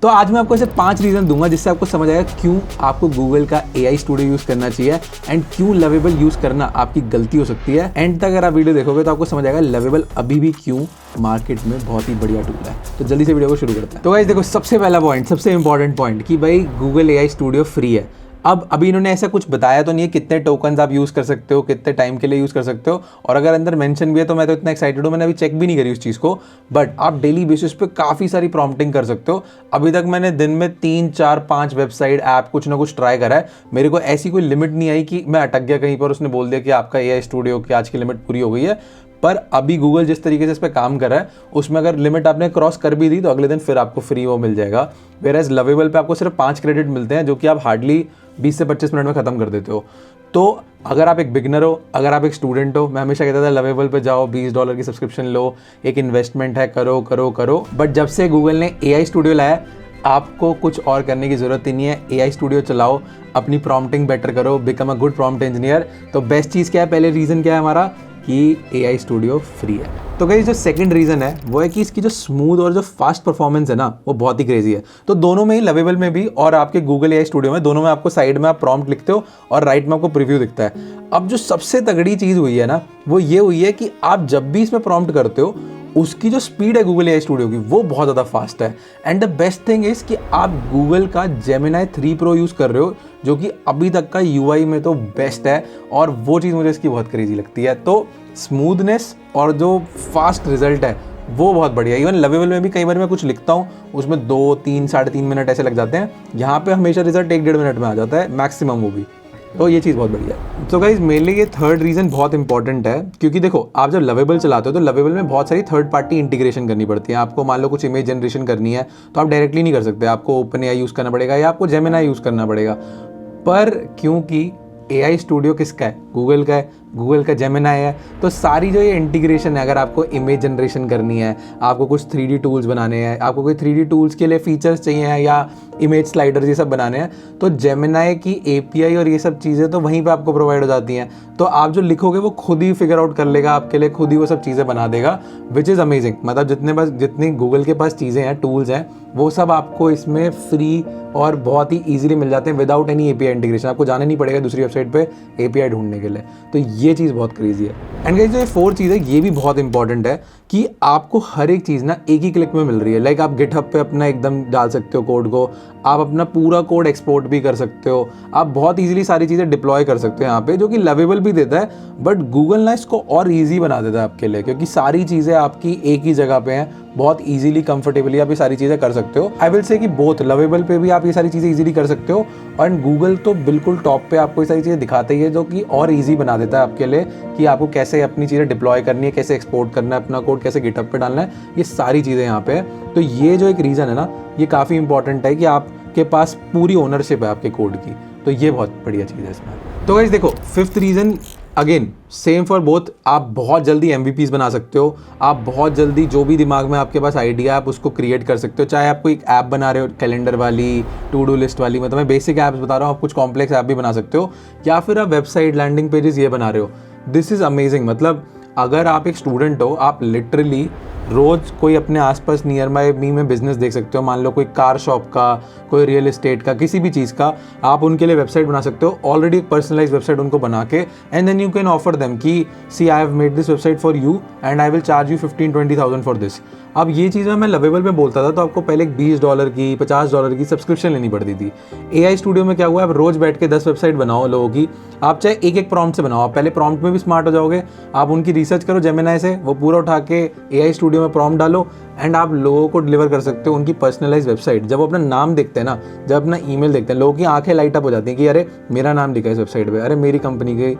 तो आज मैं आपको ऐसे 5 रीज़न दूंगा जिससे आपको समझ आएगा क्यों आपको गूगल का AI स्टूडियो यूज़ करना चाहिए एंड क्यों लवेबल यूज़ करना आपकी गलती हो सकती है। एंड तक अगर आप वीडियो देखोगे तो आपको समझ आएगा लवेबल अभी भी क्यों मार्केट में बहुत ही बढ़िया टूल है। तो जल्दी से वीडियो को शुरू करते हैं। तो गाइस देखो, सबसे पहला पॉइंट, सबसे इंपॉर्टेंट पॉइंट कि भाई गूगल AI स्टूडियो फ्री है। अब अभी इन्होंने ऐसा कुछ बताया तो नहीं है कितने टोकन्स आप यूज़ कर सकते हो, कितने टाइम के लिए यूज़ कर सकते हो, और अगर अंदर मेंशन भी है तो मैं तो इतना एक्साइटेड हूँ, मैंने अभी चेक भी नहीं करी उस चीज़ को। बट आप डेली बेसिस पे काफ़ी सारी प्रॉम्प्टिंग कर सकते हो। अभी तक मैंने दिन में 3, 4, 5 वेबसाइट ऐप कुछ ना कुछ ट्राई करा है। मेरे को ऐसी कोई लिमिट नहीं आई कि मैं अटक गया कहीं पर, उसने बोल दिया कि आपका AI स्टूडियो की आज की लिमिट पूरी हो गई है। पर अभी गूगल जिस तरीके से इस पर काम कर रहा है उसमें अगर लिमिट आपने क्रॉस कर भी दी तो अगले दिन फिर आपको फ्री वो मिल जाएगा। वेयर लवेबल पे आपको सिर्फ 5 क्रेडिट मिलते हैं जो कि आप हार्डली 20 से 25 मिनट में ख़त्म कर देते हो। तो अगर आप एक बिगनर हो, अगर आप एक स्टूडेंट हो, मैं हमेशा कहता था लवेबल पे जाओ, $20 की सब्सक्रिप्शन लो, एक इन्वेस्टमेंट है, करो करो करो। बट जब से गूगल ने AI स्टूडियो लाया आपको कुछ और करने की ज़रूरत ही नहीं है। AI स्टूडियो चलाओ, अपनी प्रॉम्प्टिंग बेटर करो, become a good prompt engineer. तो बेस्ट चीज़ क्या है, पहले रीज़न क्या है हमारा कि AI स्टूडियो फ्री है। तो गाइस जो सेकंड रीज़न है वो है कि इसकी जो स्मूथ और जो फास्ट परफॉर्मेंस है ना वो बहुत ही क्रेजी है। तो दोनों में ही, लवेबल में भी और आपके गूगल AI स्टूडियो में, दोनों में आपको साइड में आप प्रॉम्प्ट लिखते हो और राइट में आपको प्रीव्यू दिखता है। अब जो सबसे तगड़ी चीज़ हुई है ना वो ये हुई है कि आप जब भी इसमें प्रॉम्प्ट करते हो उसकी जो स्पीड है गूगल AI स्टूडियो की वो बहुत ज़्यादा फास्ट है। And the best thing is कि आप गूगल का Gemini 3 Pro यूज़ कर रहे हो जो कि अभी तक का UI में तो बेस्ट है, और वो चीज़ मुझे इसकी बहुत क्रेजी लगती है। तो स्मूथनेस और जो फास्ट रिजल्ट है वो बहुत बढ़िया है। इवन लवेबल में भी कई बार मैं कुछ लिखता हूँ उसमें 2, 3, 3.5 मिनट ऐसे लग जाते हैं, यहाँ पे हमेशा रिजल्ट 1-1.5 मिनट में आ जाता है मैक्सिमम, वो भी। तो ये चीज़ बहुत बढ़िया है। तो गाइज मेरे लिए ये थर्ड रीज़न बहुत इंपॉर्टेंट है क्योंकि देखो, आप जब लवेबल चलाते हो तो लवेबल में बहुत सारी थर्ड पार्टी इंटीग्रेशन करनी पड़ती है। आपको मान लो कुछ इमेज जनरेशन करनी है तो आप डायरेक्टली नहीं कर सकते, आपको OpenAI यूज़ करना पड़ेगा या आपको Gemini यूज़ करना पड़ेगा। पर क्योंकि AI स्टूडियो किसका है, गूगल का है, गूगल का Gemini है, तो सारी जो ये इंटीग्रेशन है, अगर आपको इमेज जनरेशन करनी है, आपको कुछ 3D टूल्स बनाने हैं, आपको कोई 3D टूल्स के लिए फीचर्स चाहिए या इमेज स्लाइडर्स ये सब बनाने हैं, तो Gemini की API और ये सब चीज़ें तो वहीं पे आपको प्रोवाइड हो जाती हैं। तो आप जो लिखोगे वो खुद ही फिगर आउट कर लेगा आपके लिए, खुद ही वो सब चीज़ें बना देगा, विच इज़ अमेजिंग। मतलब जितनी गूगल के पास चीज़ें हैं, टूल्स हैं, वो सब आपको इसमें फ्री और बहुत ही ईजिली मिल जाते हैं विदाउट एनी API इंटीग्रेशन। आपको जाना नहीं पड़ेगा दूसरी वेबसाइट पे API ढूंढने के लिए। तो ये चीज़ बहुत क्रेजी है। एंड गाइस जो ये 4th चीज़ है ये भी बहुत इंपॉर्टेंट है कि आपको हर एक चीज़ ना एक ही क्लिक में मिल रही है। लाइक आप गिटहब पे अपना एकदम डाल सकते हो कोड को, आप अपना पूरा कोड एक्सपोर्ट भी कर सकते हो, आप बहुत ईजिली सारी चीज़ें डिप्लॉय कर सकते हो यहाँ पे, जो कि लवेबल भी देता है। बट गूगल ना इसको और ईजी बना देता है आपके लिए क्योंकि सारी चीज़ें आपकी एक ही जगह पे हैं, बहुत ईजिली कंफर्टेबली आप ये सारी चीज़ें कर सकते हो। आई विल से कि बोथ लवेबल पे भी आप ये सारी चीज़ें ईजिली कर सकते हो, और गूगल तो बिल्कुल टॉप पे आपको ये सारी चीज़ें दिखाता ही है, जो कि और ईजी बना देता है आपके लिए कि आपको कैसे अपनी चीज़ें डिप्लॉय करनी है, कैसे एक्सपोर्ट करना है अपना कोड, कैसे गिटहब पे डालना है, ये सारी चीज़ें यहाँ पे है। तो ये जो एक रीज़न है ना ये काफ़ी इंपॉर्टेंट है कि आपके पास पूरी ओनरशिप है आपके कोड की। तो ये बहुत बढ़िया चीज़ है इसमें। तो गाइस देखो, 5th reason again same for both. आप बहुत जल्दी MVPs बना सकते हो, आप बहुत जल्दी जो भी दिमाग में आपके पास आइडिया आप उसको क्रिएट कर सकते हो। चाहे आप कोई एक ऐप बना रहे हो कैलेंडर वाली, टू डू लिस्ट वाली, मतलब मैं बेसिक ऐप्स बता रहा हूँ, आप कुछ कॉम्प्लेक्स ऐप भी बना सकते हो, या फिर आप वेबसाइट लैंडिंग पेजेस ये बना रहे हो। This is amazing. मतलब अगर आप एक स्टूडेंट हो, आप लिटरली रोज़ कोई अपने आसपास नियर बाय मी में बिजनेस देख सकते हो। मान लो कोई कार शॉप का, कोई रियल एस्टेट का, किसी भी चीज़ का, आप उनके लिए वेबसाइट बना सकते हो ऑलरेडी, एक पर्सनलाइज वेबसाइट उनको बना के, and then you can offer them कि see I have made this website for you and I will charge you 15-20,000 for this. अब ये चीज़ मैं लवेबल में बोलता था तो आपको पहले $20 की, $50 की सब्सक्रिप्शन लेनी पड़ती थी। AI स्टूडियो में क्या हुआ, आप रोज़ बैठ के 10 वेबसाइट बनाओ लोगों की, आप चाहे एक प्रॉम्प्ट से बनाओ, आप पहले प्रॉम्प्ट में भी स्मार्ट हो जाओगे, आप उनकी रिसर्च करो Gemini से, वो पूरा उठा के AI स्टूडियो में प्रॉम्प्ट डालो, एंड आप लोगों को डिलीवर कर सकते हो उनकी पर्सनलाइज वेबसाइट। जब वो अपना नाम देखते हैं ना, जब अपना ईमेल देखते हैं, लोगों की आंखें लाइट अप हो जाती हैं कि अरे मेरा नाम लिखा है इस वेबसाइट पे, अरे मेरी कंपनी के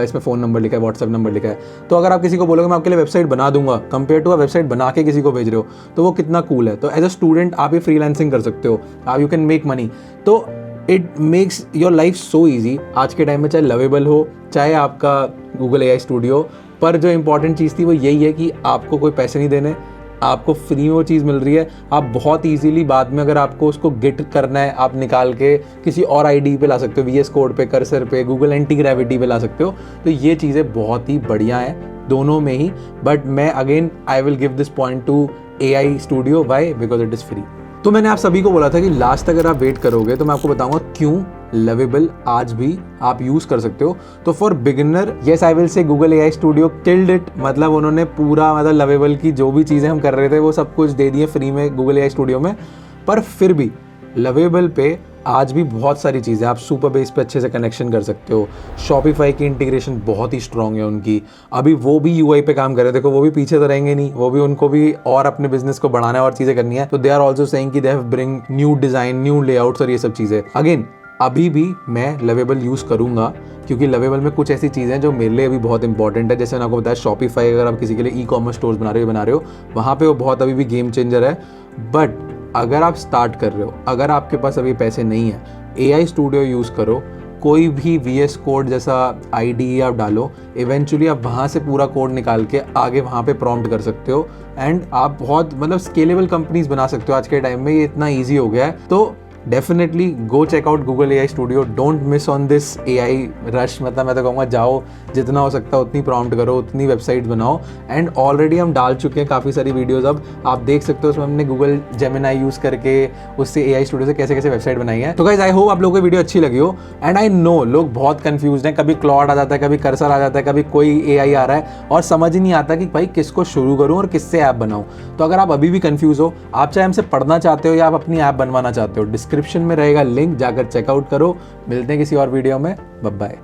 इसमें फ़ोन नंबर लिखा है, व्हाट्सएप नंबर लिखा है। तो अगर आप किसी को बोलोगे मैं आपके लिए वेबसाइट बना दूंगा, कंपेयर टू वेबसाइट बना के किसी को भेज रहे हो, तो वो कितना कूल है। तो एज अ स्टूडेंट आप ये फ्रीलांसिंग कर सकते हो, आप यू कैन मेक मनी। तो it makes your life so easy आज के टाइम में, चाहे लवेबल हो चाहे आपका गूगल AI स्टूडियो। पर जो इंपॉर्टेंट चीज़ थी वो यही है कि आपको कोई पैसे नहीं देने, आपको फ्री में वो चीज़ मिल रही है। आप बहुत इजीली बाद में अगर आपको उसको गिट करना है, आप निकाल के किसी और आईडी पे ला सकते हो, VS कोड पे, कर्सर पे, गूगल एंटी ग्रेविटी पे ला सकते हो। तो ये चीज़ें बहुत ही बढ़िया हैं दोनों में ही। बट मैं again I will give this point to AI studio. Why? Because it is free. तो मैंने आप सभी को बोला था कि लास्ट तक अगर आप वेट करोगे तो मैं आपको बताऊंगा क्यों लवेबल आज भी आप यूज कर सकते हो। तो for beginner, yes I will say Google AI studio killed it. मतलब उन्होंने पूरा लवेबल की जो भी चीज़ें हम कर रहे थे वो सब कुछ दे दिए फ्री में गूगल एआई स्टूडियो में। पर फिर भी लवेबल पे आज भी बहुत सारी चीज़ें, आप सुपर बेस पे अच्छे से कनेक्शन कर सकते हो। शॉपिफाई की इंटीग्रेशन बहुत ही स्ट्रॉन्ग है उनकी। अभी वो भी यूआई पे काम कर रहे हैं, देखो वो भी पीछे तो रहेंगे नहीं, वो भी उनको भी और अपने बिजनेस को बढ़ाना है और चीज़ें करनी है। तो दे आर ऑल्सो सेइंग कि they have bring new design, new layouts और ये सब चीज़ें। अगेन अभी भी मैं लवेबल यूज़ करूँगा क्योंकि लवेबल में कुछ ऐसी चीज़ें हैं जो मेरे लिए अभी बहुत इंपॉर्टेंट है। जैसे मैंने आपको बताया शॉपिफाई, अगर आप किसी के लिए ई कॉमर्स स्टोर्स बना रहे हो वहाँ पे वो बहुत अभी भी गेम चेंजर है। बट अगर आप स्टार्ट कर रहे हो, अगर आपके पास अभी पैसे नहीं है, एआई स्टूडियो यूज़ करो। कोई भी VS कोड जैसा IDE आप डालो, इवेंचुअली आप वहाँ से पूरा कोड निकाल के आगे वहाँ पे प्रॉम्प्ट कर सकते हो एंड आप बहुत स्केलेबल कंपनीज बना सकते हो। आज के टाइम में ये इतना ईजी हो गया है। तो definitely go check out Google AI studio, don't miss on this AI rush. मैं तो कहूँगा जाओ, जितना हो सकता है उतनी प्रॉम्प्ट करो, उतनी वेबसाइट बनाओ। एंड ऑलरेडी हम डाल चुके हैं काफ़ी सारी वीडियोस, अब आप देख सकते हो। उसमें हमने गूगल जेमिनाई यूज़ करके उससे एआई स्टूडियो से कैसे कैसे वेबसाइट बनाई है। तो गाइस आई होप आप लोगों को वीडियो अच्छी लगी हो। एंड आई नो लोग बहुत कंफ्यूज हैं, कभी क्लॉड आ जाता है, कभी कर्सर आ जाता है, कभी कोई एआई आ रहा है और समझ ही नहीं आता कि भाई किसको शुरू करूँ और किससे ऐप बनाऊँ। तो अगर आप अभी भी कंफ्यूज हो, आप चाहे हमसे पढ़ना चाहते हो या आप अपनी ऐप बनवाना चाहते हो, डिस्क्रिप्शन में रहेगा लिंक, जाकर चेकआउट करो। मिलते हैं किसी और वीडियो में, बाय बाय।